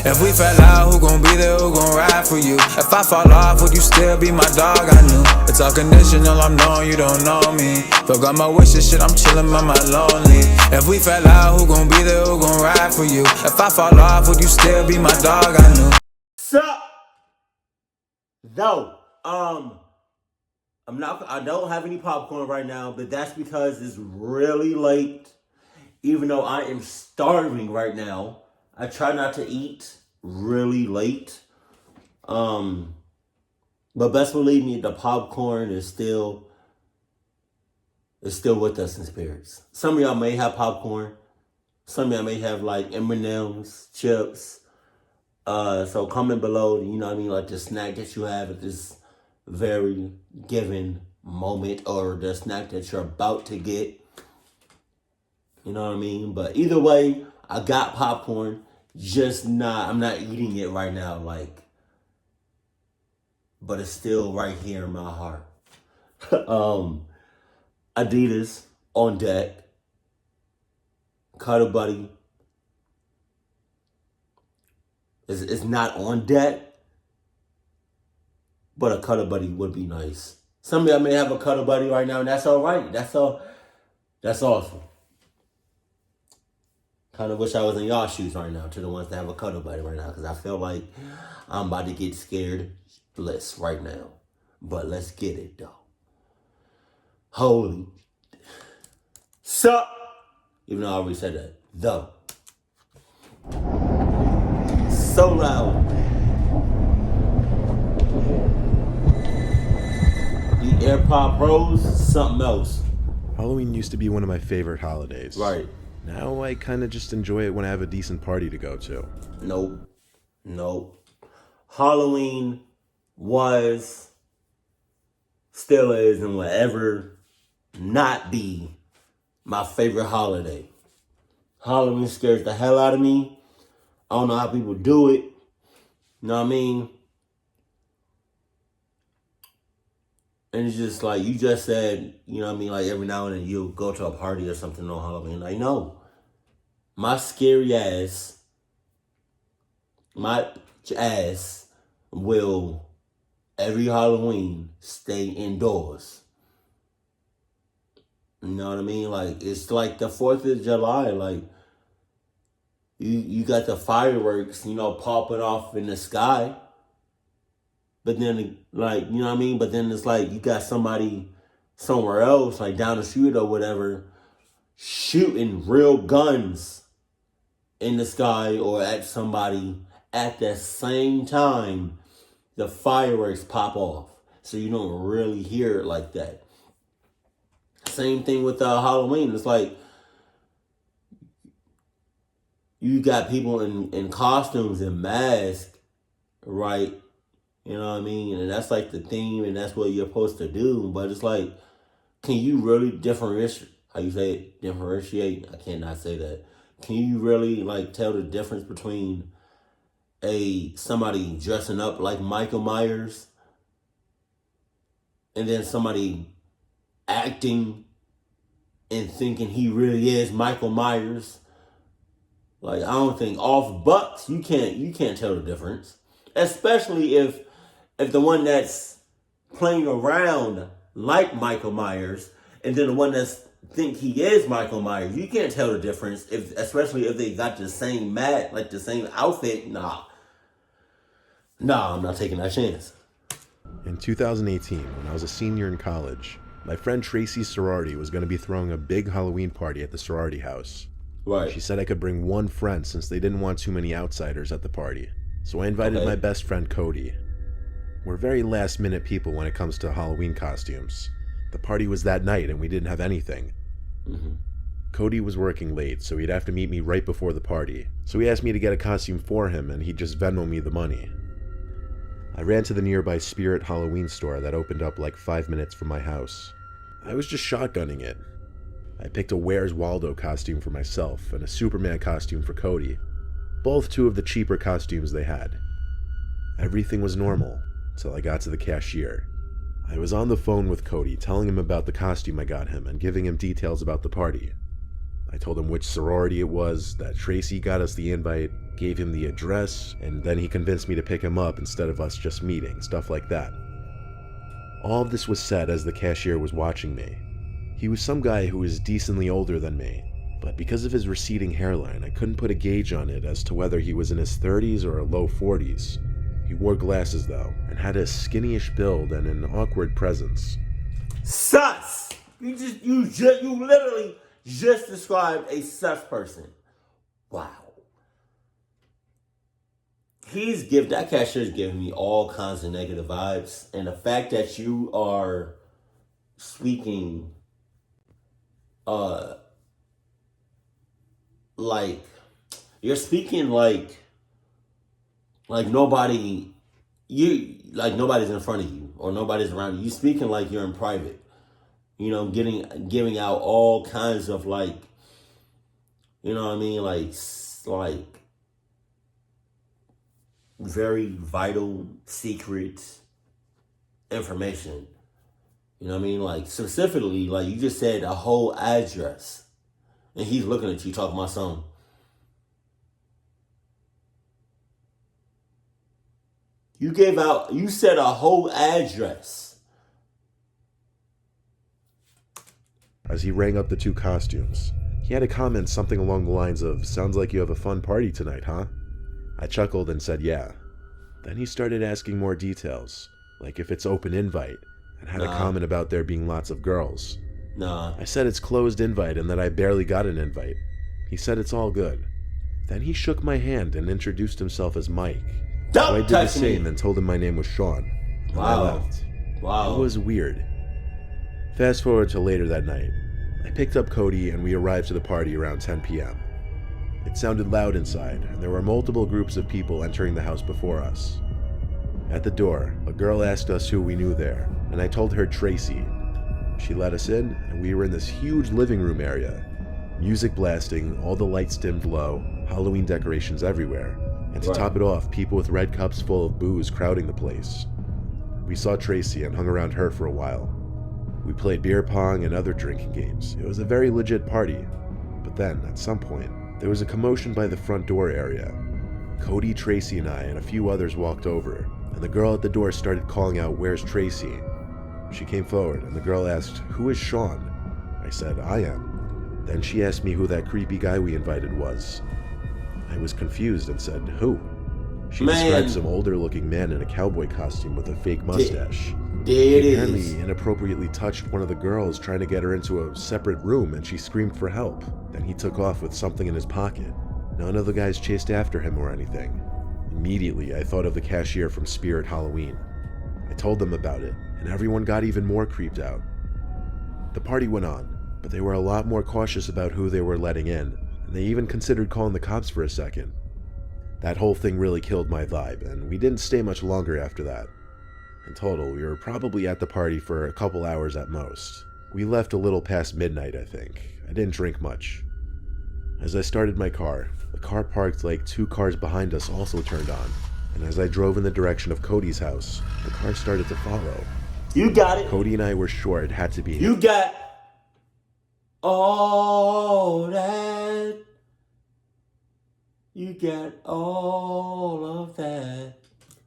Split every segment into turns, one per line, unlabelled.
If we fell out, who gon' be there, who gon' ride for you? If I fall off, would you still be my dog? I knew it's all conditional, I'm knowing you don't know me. Forgot my wishes, shit, I'm chillin', I'm lonely. If we fell out, who gon' be there, who gon' ride for you? If I fall off, would you still be my dog? I knew.
Sup? Though, I don't have any popcorn right now, but that's because it's really late. Even though I am starving right now, I try not to eat really late. But best believe me, the popcorn is still with us in spirits. Some of y'all may have popcorn. Some of y'all may have like M&M's, chips. So comment below, you know what I mean, like the snack that you have at this very given moment, or the snack that you're about to get. You know what I mean? But either way, I got popcorn, I'm not eating it right now, like, but it's still right here in my heart. Adidas on deck. Cuddle Buddy is not on deck, but a Cuddle Buddy would be nice. Some of y'all may have a Cuddle Buddy right now, and that's all right. That's awesome. Kind of wish I was in y'all shoes right now, to the ones that have a Cuddle Buddy right now, because I feel like I'm about to get scared bliss right now. But let's get it, though. Holy. Sup? Even though I already said that. Though. So loud. The AirPod Pros, something else.
Halloween used to be one of my favorite holidays.
Right.
Now I kind of just enjoy it when I have a decent party to go to.
Nope. Halloween was, still is, and will ever not be my favorite holiday. Halloween scares the hell out of me. I don't know how people do it. You know what I mean? And it's just like, you just said, you know what I mean? Like every now and then you'll go to a party or something on Halloween. Like, no. My scary ass, will every Halloween stay indoors. You know what I mean? Like, it's like the 4th of July. Like, you got the fireworks, you know, popping off in the sky. But then, like, you know what I mean? But then it's like you got somebody somewhere else, like down the street or whatever, shooting real guns in the sky or at somebody at the same time the fireworks pop off. So you don't really hear it like that. Same thing with Halloween. It's like you got people in costumes and masks, right? You know what I mean? And that's like the theme, and that's what you're supposed to do. But it's like, can you really differentiate? How you say it? Differentiate? I cannot say that. Can you really like tell the difference between somebody dressing up like Michael Myers and then somebody acting and thinking he really is Michael Myers? Like, I don't think off bucks, you can't tell the difference. Especially if the one that's playing around like Michael Myers and then the one that's think he is Michael Myers, you can't tell the difference, especially if they got the same mat, like the same outfit. Nah, I'm not taking that chance.
In 2018, when I was a senior in college, my friend Tracy's sorority was going to be throwing a big Halloween party at the sorority house.
Right.
She said I could bring one friend since they didn't want too many outsiders at the party. So I invited my best friend Cody. We're very last minute people when it comes to Halloween costumes. The party was that night and we didn't have anything.
Mm-hmm.
Cody was working late, so he'd have to meet me right before the party. So he asked me to get a costume for him and he'd just Venmo me the money. I ran to the nearby Spirit Halloween store that opened up like 5 minutes from my house. I was just shotgunning it. I picked a Where's Waldo costume for myself and a Superman costume for Cody. Both two of the cheaper costumes they had. Everything was normal until I got to the cashier. I was on the phone with Cody telling him about the costume I got him and giving him details about the party. I told him which sorority it was, that Tracy got us the invite, gave him the address, and then he convinced me to pick him up instead of us just meeting, stuff like that. All of this was said as the cashier was watching me. He was some guy who was decently older than me, but because of his receding hairline, I couldn't put a gauge on it as to whether he was in his 30s or low 40s. He wore glasses though, and had a skinny-ish build and an awkward presence.
Sus! You literally just described a sus person. Wow. That cashier's giving me all kinds of negative vibes. And the fact that you are speaking, you're speaking like nobody's in front of you or nobody's around you. You're speaking like you're in private. You know, giving out all kinds of like, you know what I mean? Like very vital, secret information. You know what I mean? Like specifically, like you just said a whole address. And he's looking at you talking about something. You said a whole address.
As he rang up the 2 costumes, he had a comment something along the lines of, "Sounds like you have a fun party tonight, huh?" I chuckled and said yeah. Then he started asking more details, like if it's open invite, and had a comment about there being lots of girls.
Nah.
I said it's closed invite and that I barely got an invite. He said it's all good. Then he shook my hand and introduced himself as Mike. So I did the same and told him my name was Sean. And I left.
Wow.
It was weird. Fast forward to later that night. I picked up Cody and we arrived to the party around 10 p.m. It sounded loud inside, and there were multiple groups of people entering the house before us. At the door, a girl asked us who we knew there, and I told her Tracy. She let us in, and we were in this huge living room area. Music blasting, all the lights dimmed low, Halloween decorations everywhere, and to top it off, people with red cups full of booze crowding the place. We saw Tracy and hung around her for a while. We played beer pong and other drinking games. It was a very legit party. But then, at some point, there was a commotion by the front door area. Cody, Tracy, and I and a few others walked over, and the girl at the door started calling out, "Where's Tracy?" She came forward, and the girl asked, "Who is Sean?" I said, "I am." Then she asked me who that creepy guy we invited was. I was confused and said, "Who?" She described some older-looking man in a cowboy costume with a fake mustache. He apparently inappropriately touched one of the girls, trying to get her into a separate room, and she screamed for help. Then he took off with something in his pocket. None of the guys chased after him or anything. Immediately, I thought of the cashier from Spirit Halloween. I told them about it, and everyone got even more creeped out. The party went on, but they were a lot more cautious about who they were letting in, and they even considered calling the cops for a second. That whole thing really killed my vibe, and we didn't stay much longer after that. In total, we were probably at the party for a couple hours at most. We left a little past midnight, I think. I didn't drink much. As I started my car, the car parked like 2 cars behind us also turned on, and as I drove in the direction of Cody's house, the car started to follow.
You got it.
Cody and I were sure it had to be him.
You got all that. You got all of that.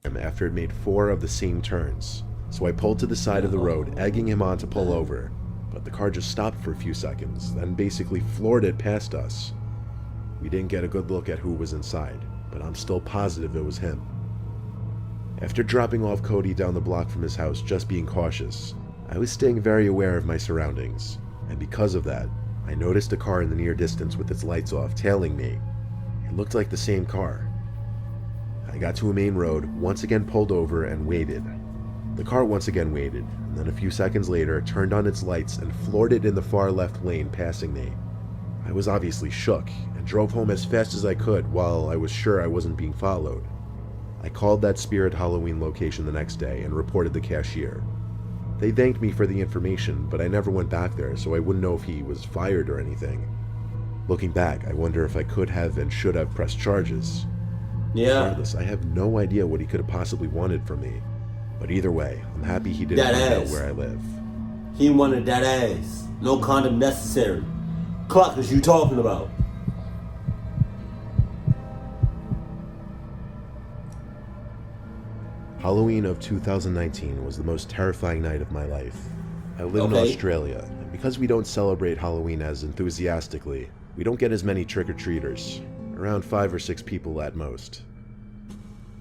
After it made 4 of the same turns, so I pulled to the side of the road, egging him on to pull over, but the car just stopped for a few seconds, then basically floored it past us. We didn't get a good look at who was inside, but I'm still positive it was him. After dropping off Cody down the block from his house, just being cautious, I was staying very aware of my surroundings, and because of that, I noticed a car in the near distance with its lights off, tailing me. It looked like the same car. I got to a main road, once again pulled over and waited. The car once again waited, and then a few seconds later turned on its lights and floored it in the far left lane, passing me. I was obviously shook, and drove home as fast as I could while I was sure I wasn't being followed. I called that Spirit Halloween location the next day and reported the cashier. They thanked me for the information, but I never went back there, so I wouldn't know if he was fired or anything. Looking back, I wonder if I could have and should have pressed charges.
Yeah.
Regardless, I have no idea what he could have possibly wanted from me. But either way, I'm happy he didn't find out where I live.
He wanted that ass. No condom necessary. Clock is you talking about?
Halloween of 2019 was the most terrifying night of my life. I live in
Okay.
Australia, and because we don't celebrate Halloween as enthusiastically, we don't get as many trick-or-treaters, around 5 or 6 people at most.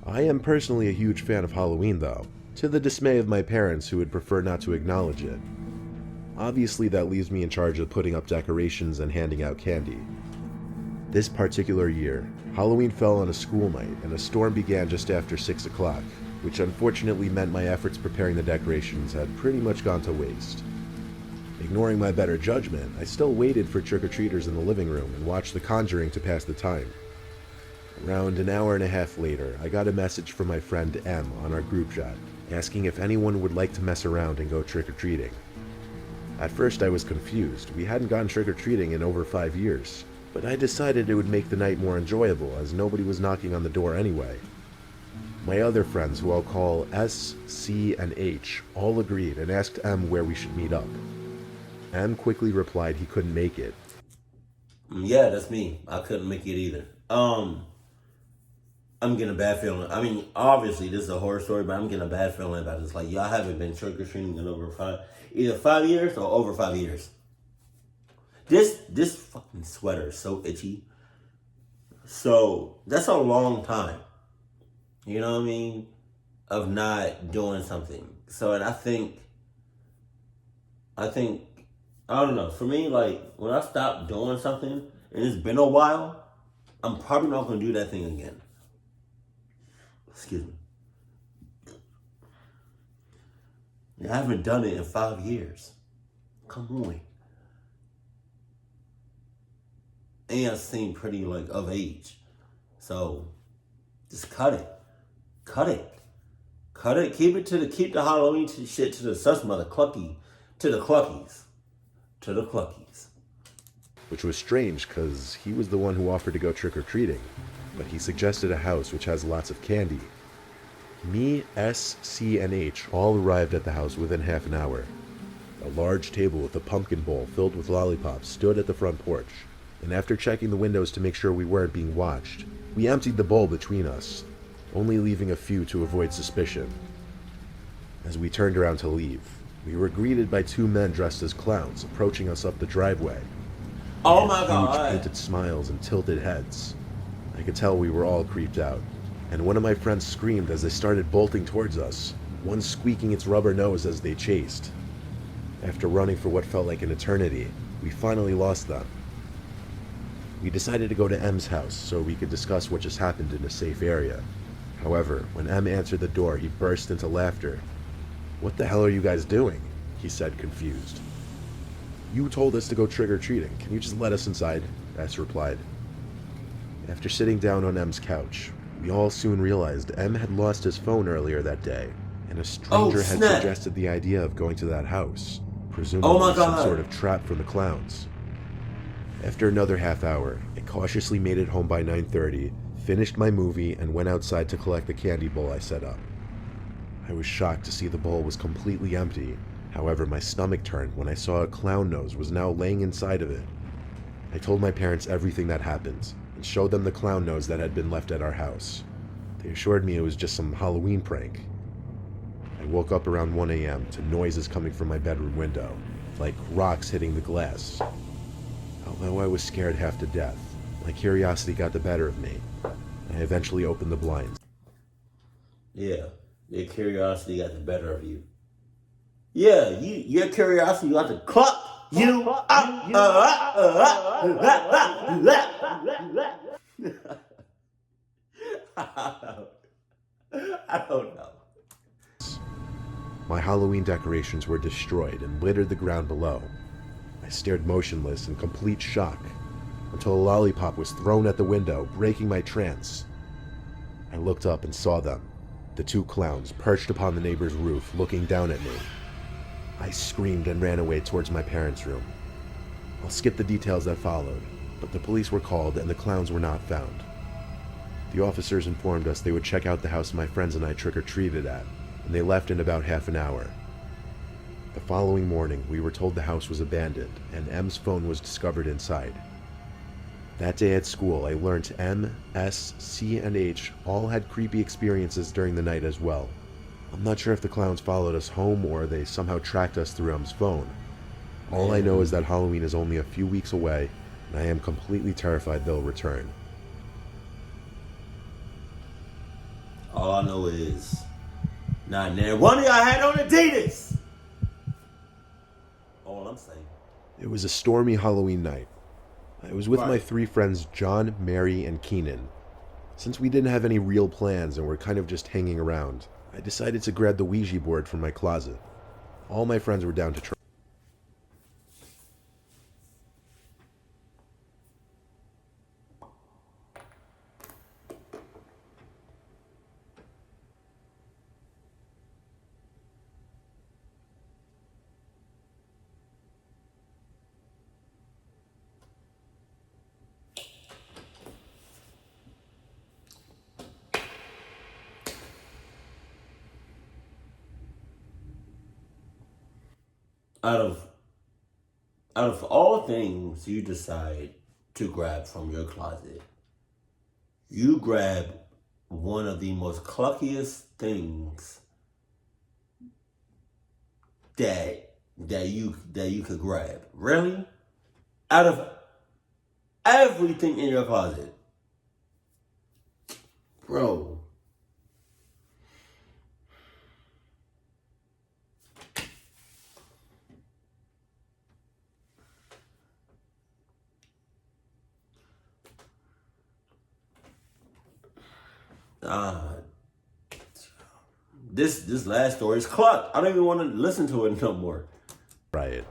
I am personally a huge fan of Halloween though, to the dismay of my parents who would prefer not to acknowledge it. Obviously that leaves me in charge of putting up decorations and handing out candy. This particular year, Halloween fell on a school night and a storm began just after 6 o'clock, which unfortunately meant my efforts preparing the decorations had pretty much gone to waste. Ignoring my better judgment, I still waited for trick-or-treaters in the living room and watched The Conjuring to pass the time. Around an hour and a half later, I got a message from my friend M on our group chat, asking if anyone would like to mess around and go trick-or-treating. At first I was confused. We hadn't gone trick-or-treating in over 5 years, but I decided it would make the night more enjoyable as nobody was knocking on the door anyway. My other friends, who I'll call S, C, and H, all agreed and asked M where we should meet up. M quickly replied he couldn't make it.
Yeah, that's me. I couldn't make it either. I'm getting a bad feeling. I mean, obviously this is a horror story, but I'm getting a bad feeling about this. Like, y'all haven't been trick-or-treating in over either 5 years or over 5 years. This fucking sweater is so itchy. So that's a long time. You know what I mean? Of not doing something. So, and I think, I don't know. For me, like, when I stop doing something, and it's been a while, I'm probably not going to do that thing again. Excuse me. I haven't done it in 5 years. Come on. And I seem pretty, like, of age. So, just cut it. Cut it. Cut it. Keep the Halloween shit to the sus mother clucky. To the cluckies. To the cluckies.
Which was strange because he was the one who offered to go trick-or-treating, but he suggested a house which has lots of candy. Me, S, C, and H all arrived at the house within half an hour. A large table with a pumpkin bowl filled with lollipops stood at the front porch, and after checking the windows to make sure we weren't being watched, we emptied the bowl between us, only leaving a few to avoid suspicion. As we turned around to leave, we were greeted by 2 men dressed as clowns approaching us up the driveway.
Oh
They
my
had
God.
huge painted smiles and tilted heads. I could tell we were all creeped out, and one of my friends screamed as they started bolting towards us, one squeaking its rubber nose as they chased. After running for what felt like an eternity, we finally lost them. We decided to go to M's house so we could discuss what just happened in a safe area. However, when M answered the door, he burst into laughter. "What the hell are you guys doing?" he said, confused. "You told us to go trick-or-treating. Can you just let us inside?" S replied. After sitting down on M's couch, we all soon realized M had lost his phone earlier that day, and a stranger had
snap.
suggested the idea of going to that house, presumably
Oh my
some
God.
sort of trap from the clowns. After another half hour, I cautiously made it home by 9:30, finished my movie, and went outside to collect the candy bowl I set up. I was shocked to see the bowl was completely empty. However, my stomach turned when I saw a clown nose was now laying inside of it. I told my parents everything that happened, and showed them the clown nose that had been left at our house. They assured me it was just some Halloween prank. I woke up around 1 a.m. to noises coming from my bedroom window, like rocks hitting the glass. Although I was scared half to death, my curiosity got the better of me. I eventually opened the blinds.
Yeah. Your curiosity got the better of you. Yeah, your curiosity got to cluck you up. I don't know.
My Halloween decorations were destroyed and littered the ground below. I stared motionless in complete shock until a lollipop was thrown at the window, breaking my trance. I looked up and saw them, the 2 clowns perched upon the neighbor's roof, looking down at me. I screamed and ran away towards my parents' room. I'll skip the details that followed, but the police were called and the clowns were not found. The officers informed us they would check out the house my friends and I trick-or-treated at, and they left in about half an hour. The following morning, we were told the house was abandoned, and M's phone was discovered inside. That day at school, I learned M, S, C, and H all had creepy experiences during the night as well, I'm not sure if the clowns followed us home or they somehow tracked us through phone. All I know is that Halloween is only a few weeks away, and I am completely terrified they'll return.
All I know is, not there. One of y'all had on Adidas. All I'm saying.
It was a stormy Halloween night. I was with my
Right.
3 friends John, Mary, and Keenan. Since we didn't have any real plans and were kind of just hanging around, I decided to grab the Ouija board from my closet. All my friends were down to try.
Out of all things you decide to grab from your closet, you grab one of the most cluckiest things that you could grab. Really? Out of everything in your closet. Bro. This last story is cluck. I don't even want to listen to it no more.
Riot.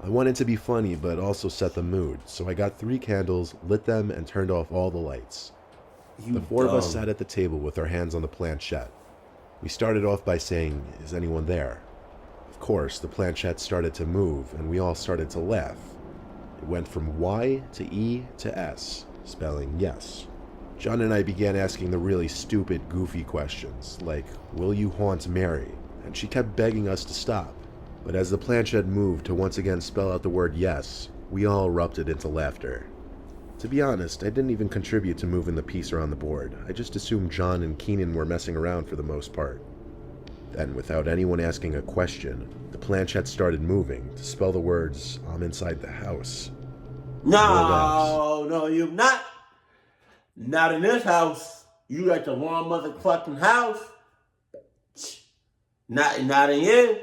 I wanted to be funny but also set the mood, so I got 3 candles, lit them, and turned off all the lights. The 4 of us sat at the table with our hands on the planchette. We started off by saying, "Is anyone there?" Of course, the planchette started to move, and we all started to laugh. It went from Y to E to S, spelling yes. John and I began asking the really stupid, goofy questions, like, "Will you haunt Mary?" And she kept begging us to stop. But as the planchette moved to once again spell out the word yes, we all erupted into laughter. To be honest, I didn't even contribute to moving the piece around the board. I just assumed John and Keenan were messing around for the most part. Then, without anyone asking a question, the planchette started moving to spell the words, "I'm inside the house."
No, you're not. Not in this house. You got the wrong mother clucking house. Not in here.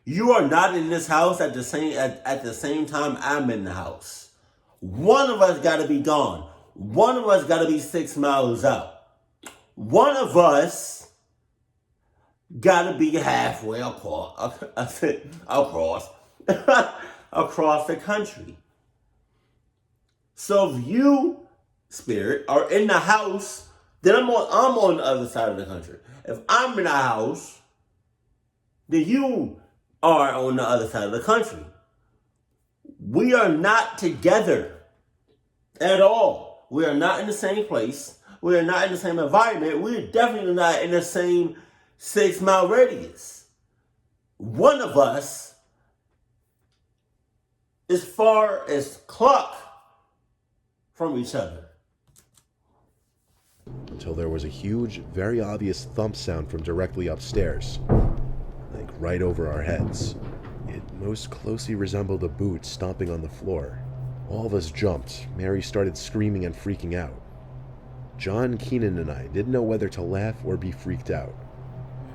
You are not in this house at the same time I'm in the house. One of us got to be gone. One of us got to be 6 miles out. One of us got to be halfway across across the country. So if you, spirit, are in the house, then I'm on the other side of the country. If I'm in the house, then you are on the other side of the country. We are not together at all. We are not in the same place. We are not in the same environment. We are definitely not in the same 6 mile radius. One of us, as far as cluck, from each other.
Until there was a huge, very obvious thump sound from directly upstairs, like right over our heads. It most closely resembled a boot stomping on the floor. All of us jumped. Mary started screaming and freaking out. John, Keenan, and I didn't know whether to laugh or be freaked out.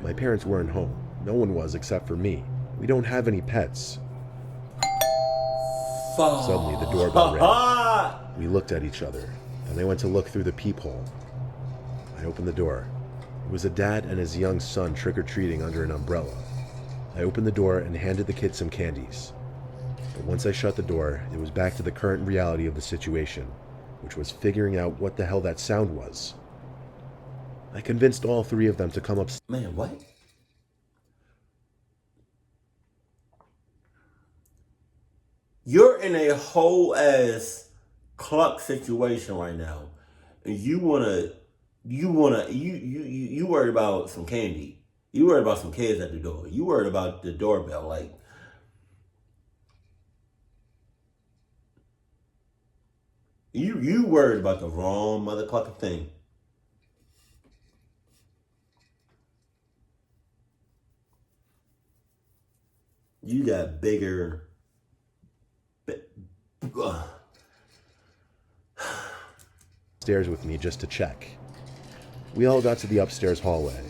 My parents weren't home. No one was except for me. We don't have any pets. Suddenly, the doorbell rang. We looked at each other, and I went to look through the peephole. I opened the door. It was a dad and his young son trick-or-treating under an umbrella. I opened the door and handed the kid some candies. But once I shut the door, it was back to the current reality of the situation, which was figuring out what the hell that sound was. I convinced all 3 of them to come upstairs.
Man, what? You're in a whole ass cluck situation right now, and you worried about some candy. You worried about some kids at the door. You worried about the doorbell. Like, you worried about the wrong mother clucking thing. You got bigger.
Stairs with me just to check. We all got to the upstairs hallway.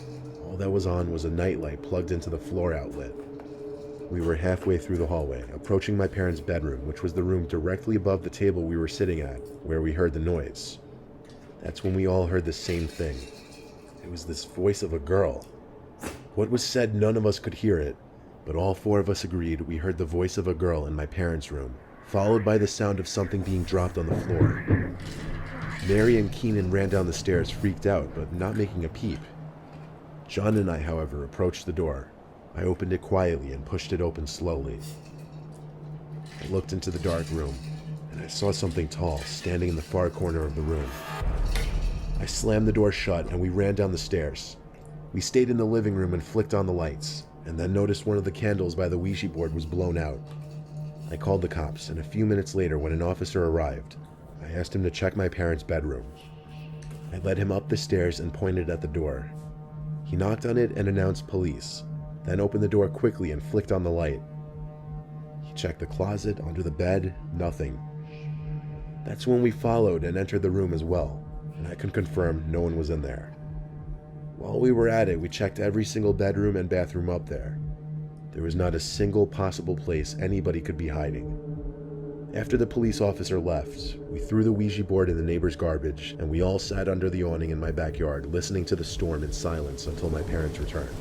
All that was on was a nightlight plugged into the floor outlet. We were halfway through the hallway, approaching my parents' bedroom, which was the room directly above the table we were sitting at, where we heard the noise. That's when we all heard the same thing. It was this voice of a girl. What was said, none of us could hear it, but all four of us agreed we heard the voice of a girl in my parents' room, followed by the sound of something being dropped on the floor. Mary and Keenan ran down the stairs, freaked out, but not making a peep. John and I, however, approached the door. I opened it quietly and pushed it open slowly. I looked into the dark room, and I saw something tall standing in the far corner of the room. I slammed the door shut, and we ran down the stairs. We stayed in the living room and flicked on the lights, and then noticed one of the candles by the Ouija board was blown out. I called the cops, and a few minutes later, when an officer arrived, I asked him to check my parents' bedroom. I led him up the stairs and pointed at the door. He knocked on it and announced police, then opened the door quickly and flicked on the light. He checked the closet, under the bed, nothing. That's when we followed and entered the room as well, and I can confirm no one was in there. While we were at it, we checked every single bedroom and bathroom up there. There was not a single possible place anybody could be hiding. After the police officer left, we threw the Ouija board in the neighbor's garbage, and we all sat under the awning in my backyard, listening to the storm in silence until my parents returned.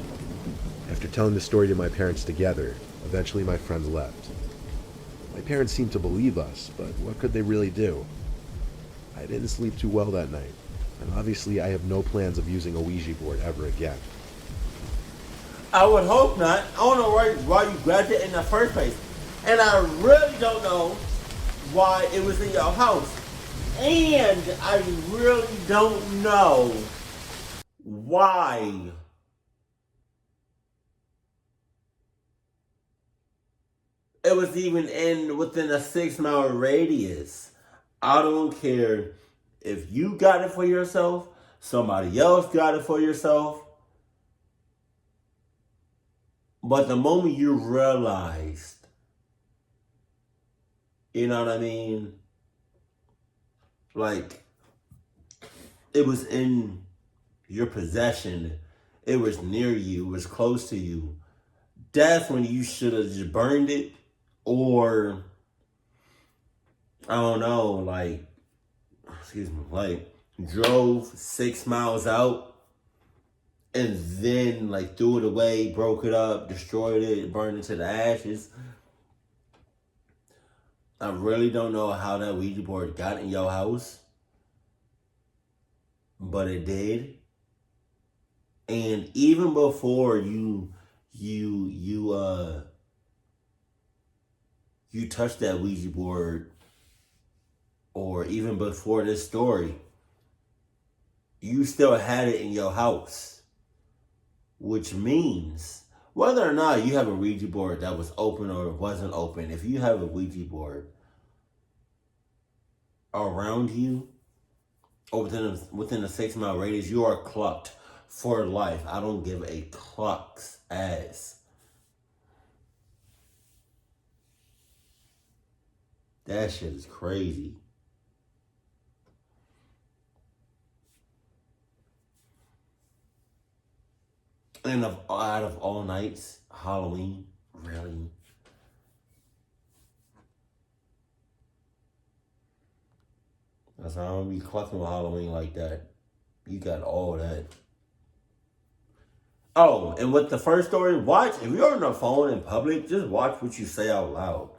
After telling the story to my parents together, eventually my friends left. My parents seemed to believe us, but what could they really do? I didn't sleep too well that night, and obviously I have no plans of using a Ouija board ever again.
I would hope not. I don't know why you grabbed it in the first place. And I really don't know why it was in your house. And I really don't know why it was even within a 6-mile radius. I don't care if you got it for yourself, somebody else got it for yourself. But the moment you realized, you know what I mean? Like, it was in your possession. It was near you. It was close to you. That's when you should have just burned it. Or, I don't know, like, drove 6 miles out and then, like, threw it away, broke it up, destroyed it, burned it to the ashes. I really don't know how that Ouija board got in your house, but it did. And even before you touched that Ouija board, or even before this story, you still had it in your house. Which means, whether or not you have a Ouija board that was open or wasn't open, if you have a Ouija board around you, or within a 6-mile radius, you are clucked for life. I don't give a cluck's ass. That shit is crazy. And out of all nights, Halloween, really? That's why I don't be clucking with Halloween like that. You got all that. Oh, and with the first story, watch. If you're on the phone in public, just watch what you say out loud.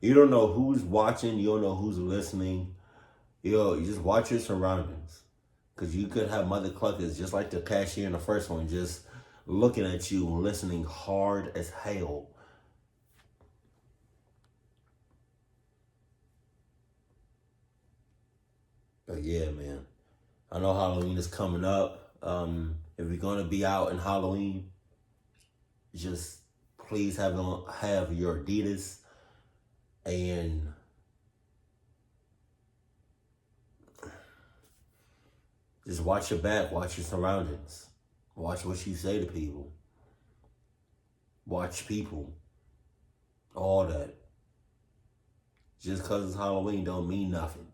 You don't know who's watching. You don't know who's listening. You just watch your surroundings. Because you could have mother cluckers, just like the cashier in the first one, just looking at you and listening hard as hell. But yeah, man. I know Halloween is coming up. If you're going to be out in Halloween, just please have your Adidas and just watch your back, watch your surroundings. Watch what you say to people. Watch people. All that. Just because it's Halloween don't mean nothing.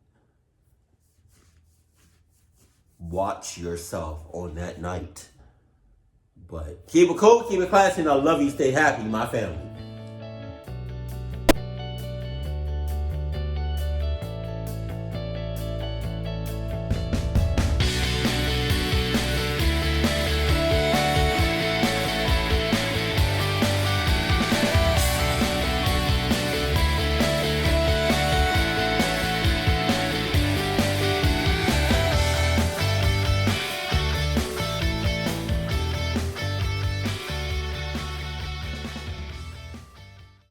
Watch yourself on that night. But keep it cool, keep it classy, and I love you. Stay happy, my family.